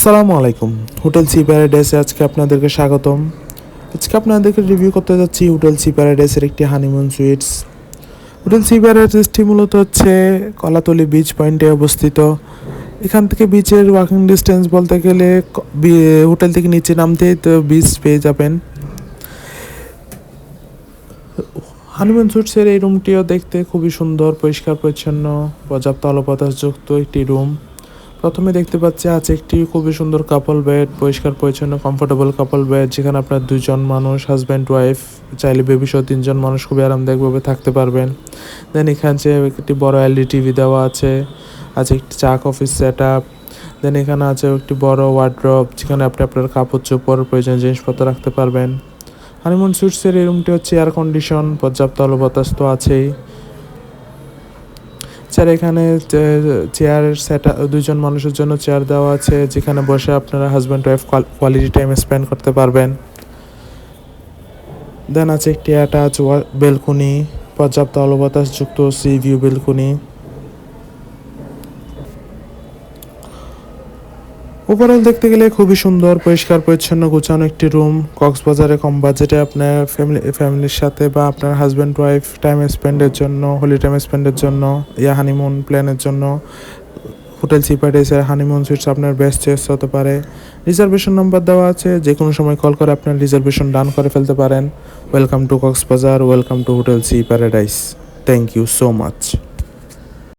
আসসালামু আলাইকুম। Hotel sea প্যারাডাইসে আজকে আপনাদেরকে স্বাগতম। আজকে আপনাদেরকে রিভিউ করতে যাচ্ছি হোটেল সি প্যারাডাইসের একটি হানিমুন সুইটস। হোটেল সি প্যারাডাইসটি মূলত হচ্ছে কলাতলি বিচ পয়েন্টে অবস্থিত। এখান থেকে বিচের ওয়াকিং ডিস্টেন্স বলতে গেলে হোটেল থেকে নিচে নামতেই তো বিচ পেয়ে যাবেন। হানিমুন সুইটসের এই রুমটিও দেখতে খুবই সুন্দর, পরিষ্কার পরিচ্ছন্ন, পর্যাপ্ত আলো বাতাসযুক্ত একটি রুম। প্রথমে দেখতে পাচ্ছি আছে একটি খুবই সুন্দর কাপল বেড, পরিষ্কার পরিচ্ছন্ন কমফোর্টেবল কাপল বেড, যেখানে আপনার দুজন মানুষ হাজব্যান্ড ওয়াইফ চাইলে বেবি সহ তিনজন মানুষ খুবই আরামদায়কভাবে থাকতে পারবেন। দেন এখানে একটি বড় এলইডি টিভি দেওয়া আছে একটি চা কফি সেট আপ। দেন এখানে আছে একটি বড় ওয়ার্ড্রপ, যেখানে আপনি আপনার কাপড় চোপড় প্রয়োজনীয় জিনিসপত্র রাখতে পারবেন। হানিমুন সুইটসের এই রুমটি হচ্ছে এয়ার কন্ডিশন, পর্যাপ্ত আলো বাতাস তো আছেই। স্যার এখানে চেয়ার সেট দুইজন মানুষের জন্য চেয়ার দেওয়া আছে, যেখানে বসে আপনারা husband wife quality time spend করতে পারবেন। দেন আছে একটি অ্যাটাচ বেলকুনি, পর্যাপ্ত আলো বাতাসযুক্ত সি ভিউ বেলকুনি। ওভারঅল দেখতে গেলে খুবই সুন্দর, পরিষ্কার পরিচ্ছন্ন গোছানো একটি রুম। কক্সবাজারে কম বাজেটে আপনার ফ্যামিলির সাথে বা আপনার হাজব্যান্ড ওয়াইফ টাইম স্পেন্ডের জন্য, হোলি টাইম স্পেন্ডের জন্য, হানিমুন প্ল্যানের জন্য হোটেল সি প্যারাডাইসের হানিমুন সুইটস আপনার বেস্ট চয়েস হতে পারে। রিজার্ভেশন নাম্বার দেওয়া আছে, যে কোনো সময় কল করে আপনার রিজার্ভেশন ডান করে ফেলতে পারেন। Welcome to Cox's Bazar, welcome to hotel Sea Paradise. Thank you so much.